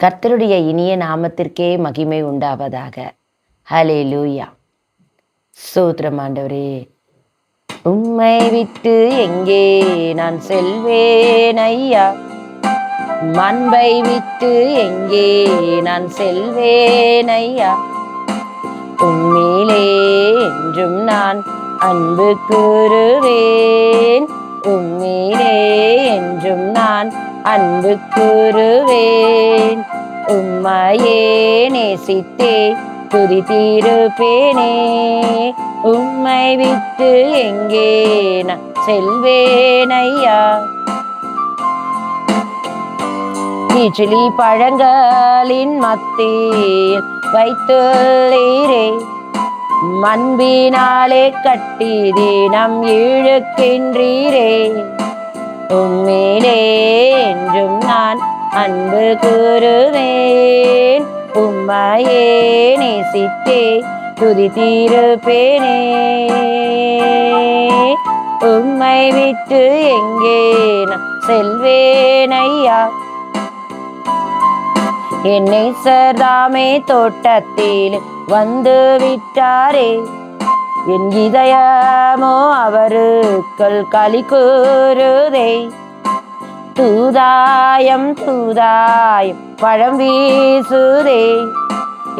கர்த்தருடைய இனிய நாமத்திற்கே மகிமை உண்டாவதாக. ஹல்லேலூயா. ஸ்தோத்திரம் ஆண்டவரே. உம்மை விட்டு எங்கே நான் செல்வேன் ஐயா, அன்பை விட்டு எங்கே நான் செல்வேன் ஐயா, உம்மிலே என்றும் நான் அன்பு கூறுவேன், உம்மிலே என்றும் நான் அன்பு கூறுவேன், உம்மையே நேசித்தே துதித்திருப்பேனே, உம்மை விட்டு எங்கே நான் செல்வேன் ஐயா. கீச்சிலி பழங்களின் மத்தியில் வைத்துள்ளீரே, அன்பினாலே கட்டி தினம் இழுக்கின்றீரே, உம்மிலே என்றும் நான் அன்பு கூறுவேன், உம்மையே நேசித்தே துதித்திருப்பேனே, உம்மை விட்டு எங்கே நான் செல்வேன் ஐயா. என்னை சர்தாமே தோட்டத்தில் வந்து விட்டாரே, என் இதயமோ அவருக்குள் களி கூறுதே, தூதாயம் தூதாயம் பழம் வீசுதே,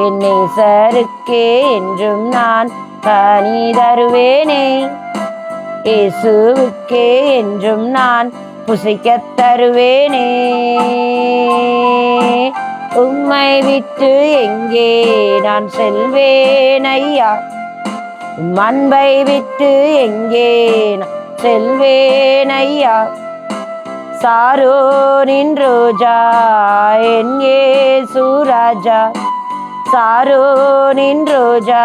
என்னை சருக்கே என்றும் நான் கனி தருவேனே, இயேசுவுக்கே என்றும் நான் புசிக்கத் தருவேனே, உம்மை விட்டு எங்கே நான் செல்வேன் ஐயா, அன்பை விட்டு எங்கே நான் செல்வேன் ஐயா. சாரோனின் ரோஜா என் இயேசு ராஜா, சாரோனின் ரோஜா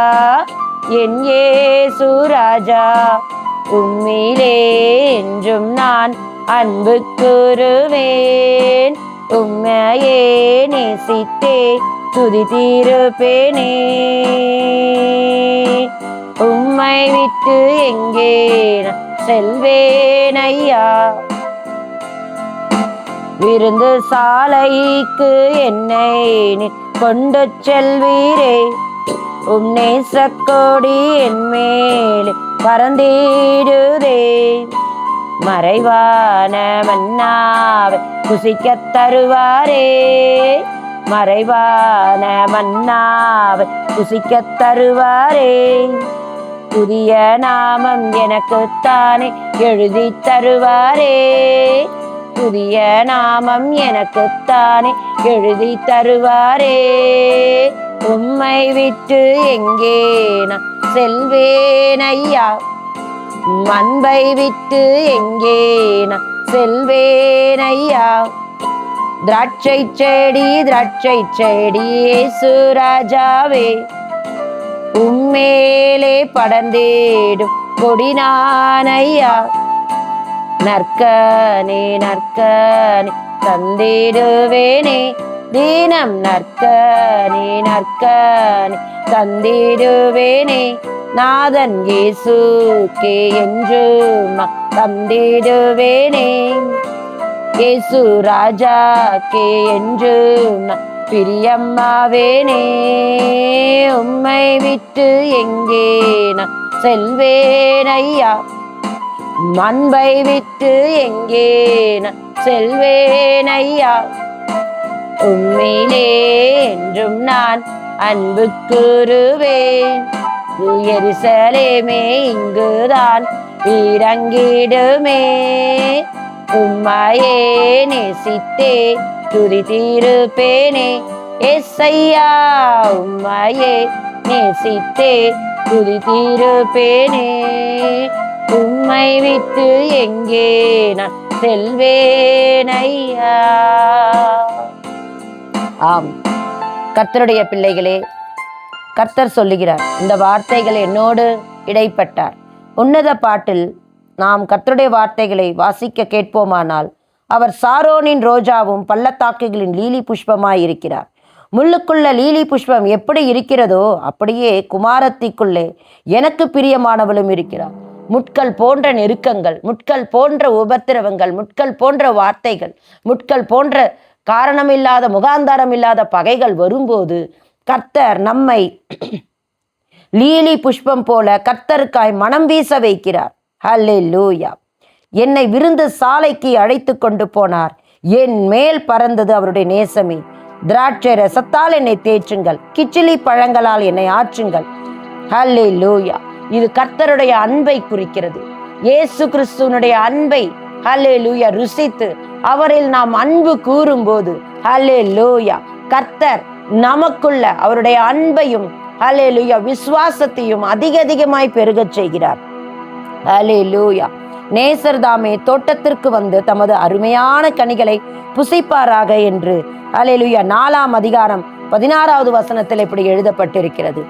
என் இயேசு ராஜா, உம்மிலே என்றும் நான் அன்பு கூறுவேன், உம்மையே நேசித்தே துதித்திருப்பேனே, உம்மை விட்டு எங்கே நான் செல்வேன் ஐயா. விருந்து சாலைக்கு என்னை நீ கொண்டு செல்வீரே, உம் நேசக்கொடி என் மேலே பறந்திடுதே, மறைவான மன்னாவை புசிக்கத் தருவாரே, மறைவான மன்னாவை புசிக்கத் தருவாரே, புதிய நாமம் எனக்குத்தானே எழுதி தருவாரே, புதிய நாமம் எனக்குத்தானே எழுதி தருவாரே, உம்மை விட்டு எங்கே நான் செல்வேன் ஐயா, அன்பை விட்டு எங்கே நான் செல்வேன் ஐயா. திராட்சை செடி இயேசு ராஜாவே, உம்மேலே படர்ந்தேடும் கொடி நான் ஐயா, நற்கனே நற்கனே தந்திடுவேனே, தினம் நற்கனே நற்கனே தந்திடுவேனே, நாதன் இயேசுக்கே என்றும் தந்திடுவேனே, இயேசு ராஜாக்கே என்றும் பிரியம்மாவேனே, உம்மை விட்டு எங்கே நான் செல்வேன் ஐயா, அன்பை விட்டு எங்கே நான் செல்வேன் ஐயா, உம்மிலே என்றும் நான் அன்பு கூறுவேன், எருசலேமே இங்குதான் இறங்கிடுமே, உம்மையே நேசித்தே துதித்திருப்பேனே, ஏசையா உம்மையே நேசித்தே துதித்திருப்பேனே, உம்மை விட்டு எங்கே நான் செல்வேன் ஐயா. ஆம், கர்த்தருடைய பிள்ளைகளே, கர்த்தர் சொல்லுகிறார், இந்த வார்த்தைகள் என்னோடு இடைப்பட்டார். உன்னத பாட்டில் நாம் கர்த்தருடைய வார்த்தைகளை வாசிக்க கேட்போமானால், அவர் சாரோனின் ரோஜாவும் பள்ளத்தாக்குகளின் லீலி புஷ்பமாய் இருக்கிறார். முள்ளுக்குள்ள லீலி புஷ்பம் எப்படி இருக்கிறதோ அப்படியே குமாரத்திக்குள்ளே எனக்கு பிரியமானவளும் இருக்கிறார். முட்கள் போன்ற நெருக்கங்கள், முட்கள் போன்ற உபத்திரவங்கள், முட்கள் போன்ற வார்த்தைகள், முட்கள் போன்ற காரணமில்லாத முகாந்தாரம் இல்லாத பகைகள் வரும்போது கர்த்தர் நம்மை லீலி புஷ்பம் போல கர்த்தருக்காய் மனம் வீச வைக்கிறார். ஹல்லேலூயா. என்னை விருந்து சாலைக்கு அழைத்து கொண்டு போனார், என் மேல் பறந்தது அவருடைய நேசமே. திராட்சை ரசத்தால் என்னை தேற்றுங்கள், கிச்சிலி பழங்களால் என்னை ஆற்றுங்கள். ஹல்லேலூயா. இது கர்த்தருடைய அன்பை குறிக்கிறது. இயேசு கிறிஸ்துவனுடைய அன்பை ஹல்லேலூயா ருசித்து அவரில் நாம் அன்பு கூறும்போது ஹல்லேலூயா கர்த்தர் நமக்குள்ள அவருடைய அன்பையும் ஹல்லேலூயா விசுவாசத்தையும் அதிகமாய் பெருகச் செய்கிறார். ஹல்லேலூயா. நேசர் தாமே தோட்டத்திற்கு வந்து தமது அருமையான கனிகளை புசிப்பாராக என்று ஹல்லேலூயா 4ஆம் அதிகாரம் 16வது வசனத்தில் இப்படி எழுதப்பட்டிருக்கிறது.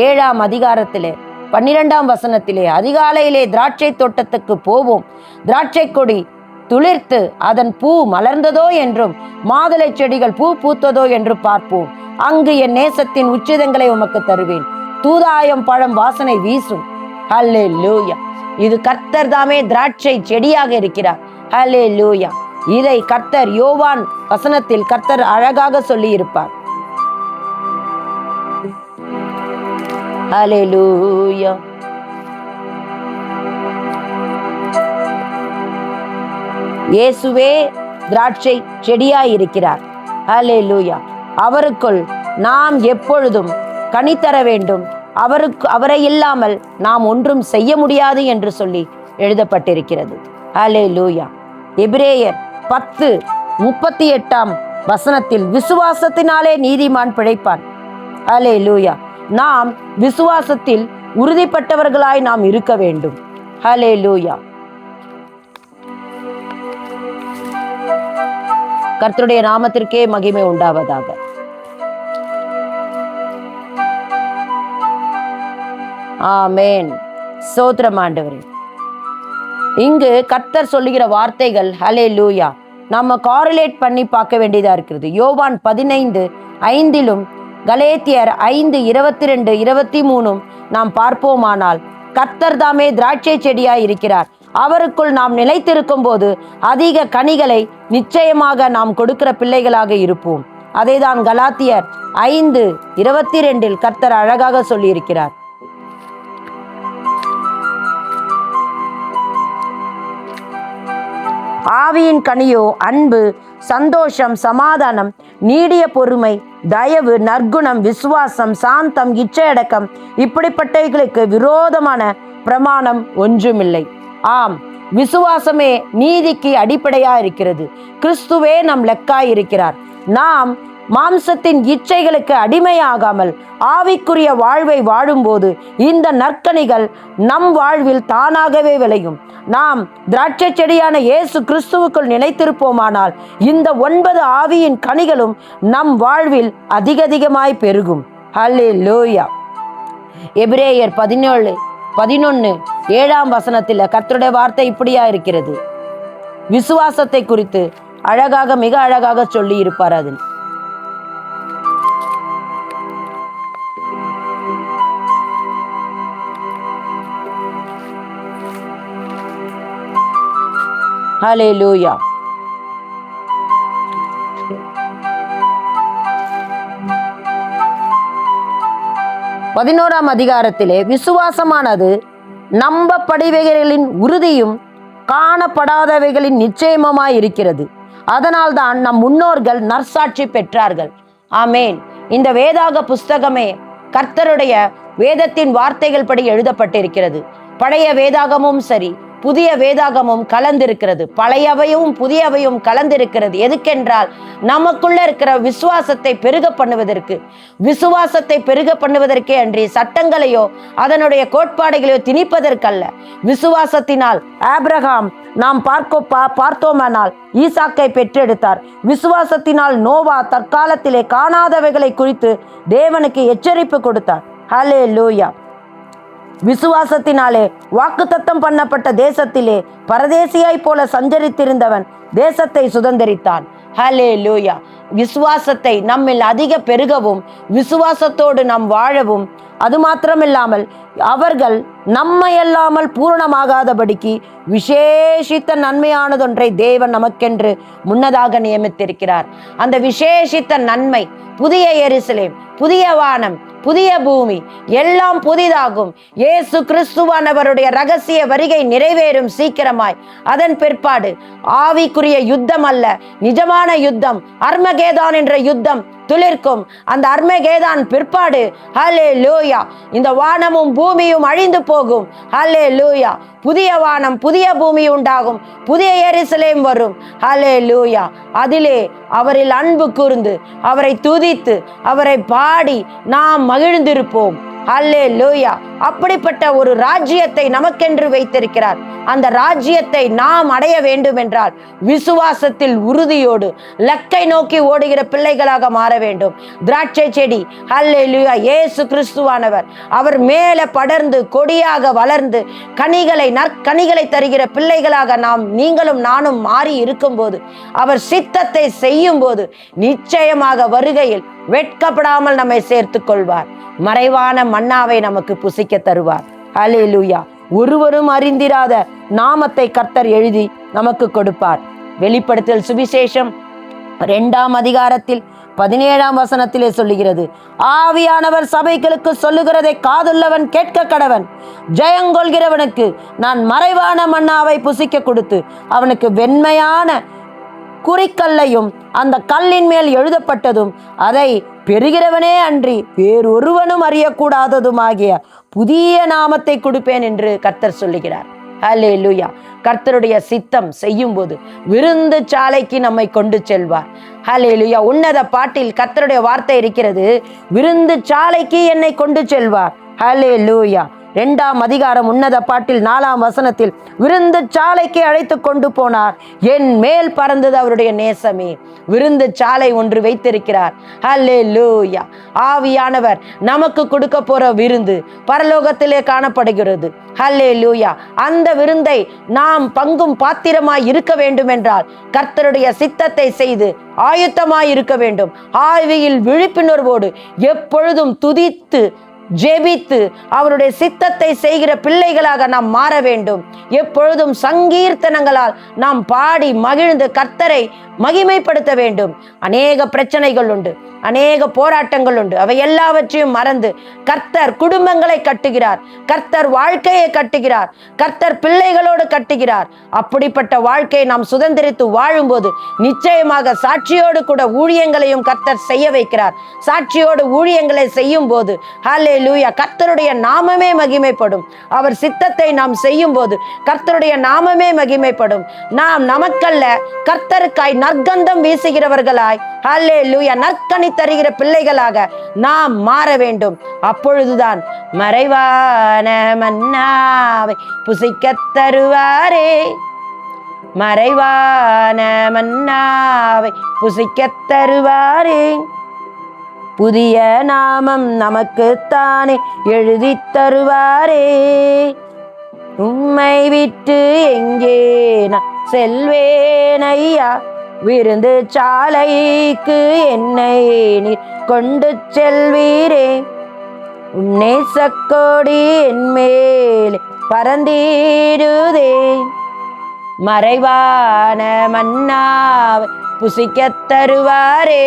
7ஆம் அதிகாரத்திலே 12ஆம் வசனத்திலே அதிகாலையிலே திராட்சை தோட்டத்துக்கு போவோம், திராட்சை கொடி துளிர்த்து அதன் பூ மலர்ந்ததோ என்றும் மாதுளை செடிகள் பூ பூத்ததோ என்று பார்ப்போம். அங்கு என் நேசத்தின் உச்சிதங்களை உமக்கு தருவேன், தூதாயம் பழம் வாசனை வீசும். ஹல்லேலூயா. இது கர்த்தர் தாமே திராட்சை செடியாக இருக்கிறார். ஹல்லேலூயா. இதை கர்த்தர் யோவான் வசனத்தில் கர்த்தர் அழகாக சொல்லி இருப்பார். ஹல்லேலூயா. இயேசுவே திராட்சை செடியாய் இருக்கிறார். ஹல்லேலூயா. அவருக்குள் நாம் எப்பொழுதும் கனி தர வேண்டும், அவரை இல்லாமல் நாம் ஒன்றும் செய்ய முடியாது என்று சொல்லி எழுதப்பட்டிருக்கிறது. ஹல்லேலூயா. எபிரேயர் 10:38 வசனத்தில் விசுவாசத்தினாலே நீதிமான் பிழைப்பான். ஹல்லேலூயா. நாம் விசுவாசத்தில் உறுதிப்பட்டவர்களாய் நாம் இருக்க வேண்டும். ஹல்லேலூயா. கர்த்தருடைய நாமத்திற்கே மகிமை உண்டாவதாக. ஆமென். ஸ்தோத்திரம் ஆண்டவரே. இங்கு கர்த்தர் சொல்லுகிற வார்த்தைகள் ஹல்லேலூயா நம்ம காரிலேட் பண்ணி பார்க்க வேண்டியதா இருக்கிறது. யோவான் 15:5 கலேத்தியர் 5:22, 23 நாம் பார்ப்போமானால் கர்த்தர் தாமே திராட்சை செடியாய் இருக்கிறார். அவருக்குள் நாம் நிலைத்திருக்கும் போது அதிக கனிகளை நிச்சயமாக நாம் கொடுக்கிற பிள்ளைகளாக இருப்போம். அதைதான் கலாத்தியர் 5:22 கர்த்தர் அழகாக சொல்லியிருக்கிறார். ஆவியின் கனியோ அன்பு, சந்தோஷம், சமாதானம், நீடிய பொறுமை, தயவு, நற்குணம், விசுவாசம், சாந்தம், இச்சையடக்கம், இப்படிப்பட்டவைகளுக்கு விரோதமான பிரமாணம் ஒன்றுமில்லை. ஆம், விசுவாசமே நீதிக்கு அடிப்படையா இருக்கிறது. கிறிஸ்துவே நம் லெக்காய் இருக்கிறார். நாம் மாம்சத்தின் இச்சைகளுக்கு அடிமையாகாமல் ஆவிக்குரிய வாழ்வை வாழும்போது இந்த நற்கனிகள் நம் வாழ்வில் தானாகவே விளையும். நாம் திராட்சை செடியான இயேசு கிறிஸ்துவுக்குள் நிலைத்திருப்போமானால் இந்த 9 ஆவியின் கனிகளும் நம் வாழ்வில் அதிகமாய் பெருகும். ஹல்லேலூயா. எபிரேயர் 17:11 7ஆம் வசனத்தில் கர்த்தருடைய வார்த்தை இப்படியா இருக்கிறது. விசுவாசத்தை குறித்து அழகாக மிக அழகாக சொல்லி இருப்பார். அதில் ஹல்லேலூயா. பதினோராம் அதிகாரத்திலே விசுவாசமானது நம்பப்படுபவைகளின் உறுதியும் காணப்படாதவைகளின் நிச்சயமாய் இருக்கிறது. அதனால்தான் நம் முன்னோர்கள் நற்சாட்சி பெற்றார்கள். ஆமேன். இந்த வேதாக புஸ்தகமே கர்த்தருடைய வேதத்தின் வார்த்தைகள் படி எழுதப்பட்டிருக்கிறது. பழைய வேதாகமும் சரி, புதிய வேதாகமும் கலந்திருக்கிறது. பழையவையும் புதியவையும் கலந்திருக்கிறது. எதுக்கென்றால் நமக்குள்ள இருக்கிற விசுவாசத்தை பெருக பண்ணுவதற்கு, விசுவாசத்தை பெருக பண்ணுவதற்கே அன்றி சட்டங்களையோ அதனுடைய கோட்பாடுகளையோ திணிப்பதற்கல்ல. விசுவாசத்தினால் ஆபிரகாம் நாம் பார்த்தோமானால் ஈசாக்கை பெற்றெடுத்தார். விசுவாசத்தினால் நோவா தற்காலத்திலே காணாதவைகளை குறித்து தேவனுக்கு எச்சரிப்பு கொடுத்தார். ஹல்லேலூயா. விசுவாசத்தினாலே வாக்குத்தத்தம் பண்ணப்பட்ட தேசத்திலே பரதேசியாய் போல சஞ்சரித்திருந்தவன் தேசத்தை சுதந்தரித்தான். ஹல்லேலூயா. விசுவாசத்தை நம்மில் அதிக பெருகவும் விசுவாசத்தோடு நாம் வாழவும், அது மாத்திரமில்லாமல் அவர்கள் நம்மை அல்லாமல் பூரணமாகாதபடிக்கு விசேஷித்த நன்மையானதொன்றை தேவன் நமக்கென்று முன்னதாக நியமித்திருக்கிறார். அந்த விசேஷித்த நன்மை புதிய எருசலேம், புதிய வானம், புதிய பூமி, எல்லாம் புதிதாகும். இயேசு கிறிஸ்துவானவருடைய ரகசிய வருகை நிறைவேறும் சீக்கிரமாய். அதன் பிற்பாடு ஆவிக்குரிய யுத்தம் அல்ல, நிஜமான யுத்தம், அர்மகேதான் என்ற யுத்தம் துளிர்க்கும். அந்த அர்மகேதான் பிற்பாடு ஹல்லேலூயா இந்த வானமும் பூமியும் அழிந்து போகும். ஹல்லேலூயா புதிய வானம், புதிய பூமி உண்டாகும், புதிய எருசலேம் வரும். ஹல்லேலூயா அதிலே அவரில் அன்பு கூர்ந்து அவரை துதித்து அவரை பாடி நாம் மகிழ்ந்திருப்போம். ஹல்லேலூயா அப்படிப்பட்ட ஒரு ராஜ்யத்தை நமக்கென்று வைத்திருக்கிறார். அந்த ராஜ்யத்தை நாம் அடைய வேண்டும் என்றால் விசுவாசத்தில் உறுதியோடு லக்கை நோக்கி ஓடுகிற பிள்ளைகளாக மாற வேண்டும். திராட்சை செடி ஹல்லேலூயா இயேசு கிறிஸ்துவானவர் அவர் மேலே படர்ந்து கொடியாக வளர்ந்து நற்கனிகளை தருகிற பிள்ளைகளாக நீங்களும் நானும் மாறி இருக்கும்போது, அவர் சித்தத்தை செய்யும் போது நிச்சயமாக வருகையில் வெட்கப்படாமல் நம்மை சேர்த்து கொள்வார். மறைவான மன்னாவை நமக்கு புசிக்க தருவார். ஹல்லேலூயா ஒருவரும் அறிந்திராத நாமத்தை கர்த்தர் எழுதி நமக்கு கொடுப்பார். வெளிப்படுத்தல் சுவிசேஷம் 2ஆம் அதிகாரத்தில் 17ஆம் வசனத்திலே சொல்லுகிறது, ஆவியானவர் சபைகளுக்கு சொல்லுகிறதை காதுள்ளவன் கேட்க கடவன். ஜெயங்கொள்கிறவனுக்கு நான் மறைவான மன்னாவை புசிக்க கொடுத்து அவனுக்கு வெண்மையான குறிக்கல்லையும் அந்த கல்லின் மேல் எழுதப்பட்டதும் அதை பெறுகிறவனே அன்றி வேறொருவனும் அறியக்கூடாததுமாகிய புதிய நாமத்தை கொடுப்பேன் என்று கர்த்தர் சொல்லுகிறார். ஹல்லேலூயா கர்த்தருடைய சித்தம் செய்யும் போது விருந்து சாலைக்கு நம்மை கொண்டு செல்வார். ஹல்லேலூயா உன்னத பாட்டில் கர்த்தருடைய வார்த்தை இருக்கிறது, விருந்து சாலைக்கு என்னை கொண்டு செல்வார். ஹல்லேலூயா 2ஆம் அதிகாரம் உன்னத பாட்டில் 4ஆம் வசனத்தில் விருந்து சாலைக்கு அழைத்து கொண்டு போனார். என் மேல் பறந்தது அவருடைய நேசமே. விருந்து சாலை ஒன்று வைத்திருக்கிறார். ஹல்லேலூயா ஆவியானவர் நமக்கு கொடுக்க போற விருந்து பரலோகத்திலே காணப்படுகிறது. ஹல்லேலூயா அந்த விருந்தை நாம் பங்கும் பாத்திரமாய் இருக்க வேண்டும் என்றால் கர்த்தருடைய சித்தத்தை செய்து ஆயுத்தமாய் இருக்க வேண்டும். ஆவியில் விழிப்புணர்வோடு எப்பொழுதும் துதித்து ஜெபித்து அவருடைய சித்தத்தை செய்கிற பிள்ளைகளாக நாம் மாற வேண்டும். எப்பொழுதும் சங்கீர்த்தனங்களால் நாம் பாடி மகிழ்ந்து கர்த்தரை மகிமைப்படுத்த வேண்டும். அநேக பிரச்சனைகள் உண்டு, அநேக போராட்டங்கள் உண்டு. அவை எல்லாவற்றையும் மறந்து கர்த்தர் குடும்பங்களை கட்டுகிறார், கர்த்தர் வாழ்க்கையை கட்டுகிறார், கர்த்தர் பிள்ளைகளோடு கட்டுகிறார். அப்படிப்பட்ட வாழ்க்கையை நாம் சுதந்திரித்து வாழும்போது நிச்சயமாக சாட்சியோடு கூட ஊழியங்களையும் கர்த்தர் செய்ய வைக்கிறார். சாட்சியோடு ஊழியங்களை செய்யும் போது ஹல்லேலூயா கர்த்தருடைய நாமமே மகிமைப்படும். அவர் சித்தத்தை நாம் செய்யும் போது கர்த்தருடைய நாமமே மகிமைப்படும். நாம் நமக்கல்ல கர்த்தருக்காய் நற்கந்தம் வீசுகிறவர்களாய் ஹல்லேலூயா நற்கனி தருகிற பிள்ளைகளாக நாம் மாற வேண்டும். அப்பொழுதுதான் மறைவான மன்னாவை புசிக்க தருவாரே, மறைவான மன்னாவை புசிக்க தருவாரே. புதிய நாமம் நமக்குத்தானே எழுதி தருவாரே. உம்மை விட்டு எங்கே நான் செல்வேன் ஐயா, விருந்து சாலைக்கு என்னை நீர் கொண்டு செல்வீரே. நேசக்கோடி என் மேலே பறந்திடுதே, மறைவான மன்னாவை புசிக்க தருவாரே.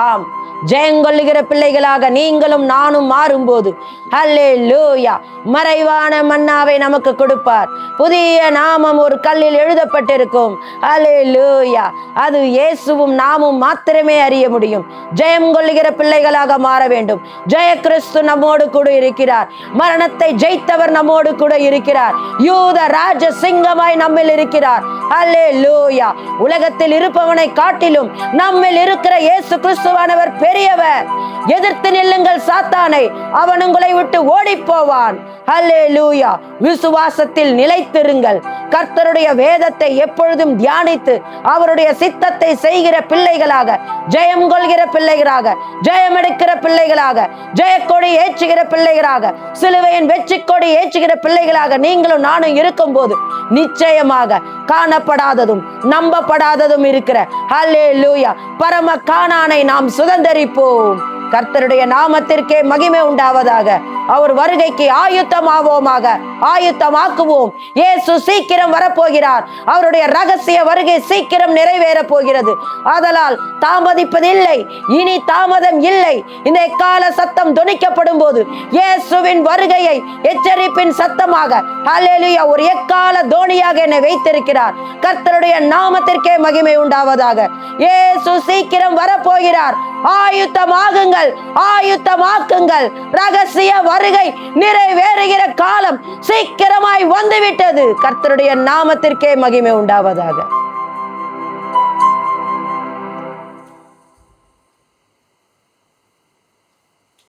ஆம் ஜெயங்கொள்ளுகிற பிள்ளைகளாக நீங்களும் நானும் மாறும்போது ஹல்லேலூயா மறைவான மன்னாவை நமக்கு கொடுப்பார். புதிய நாமம் ஒரு கல்லில் எழுதப்பட்டிருக்கும். ஹல்லேலூயா அது இயேசுவும் நாமும் மாத்திரமே அறிய முடியும். ஜெயம் கொள்ளுகிற பிள்ளைகளாக மாற வேண்டும். ஜெய கிறிஸ்து நம்மோடு கூட இருக்கிறார். மரணத்தை ஜெயித்தவர் நம்மோடு கூட இருக்கிறார். யூத ராஜ சிங்கமாய் நம்மில் இருக்கிறார். ஹல்லேலூயா உலகத்தில் இருப்பவனை காட்டிலும் நம்மில் இருக்கிற இயேசு கிறிஸ்துவானவர் பெரியவர். எதிர்த்து நில்லுங்கள் சாத்தானை, அவன் உங்களை விட்டு ஓடி போவான். ஹல்லேலூயா விசுவாசத்தில் நிலைத்திருங்கள். கர்த்தருடைய வேதத்தை எப்பொழுதும் தியானித்து அவருடைய சித்தத்தை செய்கிற பிள்ளைகளாக, ஜெயம் கொள்கிற பிள்ளைகளாக, ஜெயம் எடுக்கிற பிள்ளைகளாக, ஜெயக்கொடி ஏற்றுகிற பிள்ளைகளாக, சிலுவையின் வெற்றி கொடி ஏற்றுகிற பிள்ளைகளாக நீங்களும் நானும் இருக்கும் போது நிச்சயமாக காணப்படாததும் நம்பப்படாததும் இருக்கிற ஹல்லேலூயா பரம கானானை நாம் சுதந்தரிப்போம். கர்த்தருடைய நாமத்திற்கே மகிமை உண்டாவதாக. அவர் வருகைக்கு ஆயுத்தமாவோமாக, ஆயுத்தமாக்குவோம். இயேசு சீக்கிரம் வரப்போகிறார். அவருடைய ரகசிய வருகை சீக்கிரம் நிறைவேற போகிறது. ஆதலால் தாமதிப்பதில்லை, இனி தாமதம் இல்லை. இந்த எக்கால சத்தம் தொனிக்கப்படும் போது இயேசுவின் வருகையை எச்சரிப்பின் சத்தமாக, ஹல்லேலூயா, ஒரு எக்கால தோனியாக என்னை வைத்திருக்கிறார். கர்த்தருடைய நாமத்திற்கே மகிமை உண்டாவதாக. இயேசு சீக்கிரம் வரப்போகிறார். ஆயுத்தமாகுங்கள், ஆயுத்தமாக்குங்கள். ரகசிய வருகை நிறைவேறுகிற காலம் சீக்கிரமாய் வந்துவிட்டது. கர்த்தருடைய நாமத்திற்கே மகிமை உண்டாவதாக.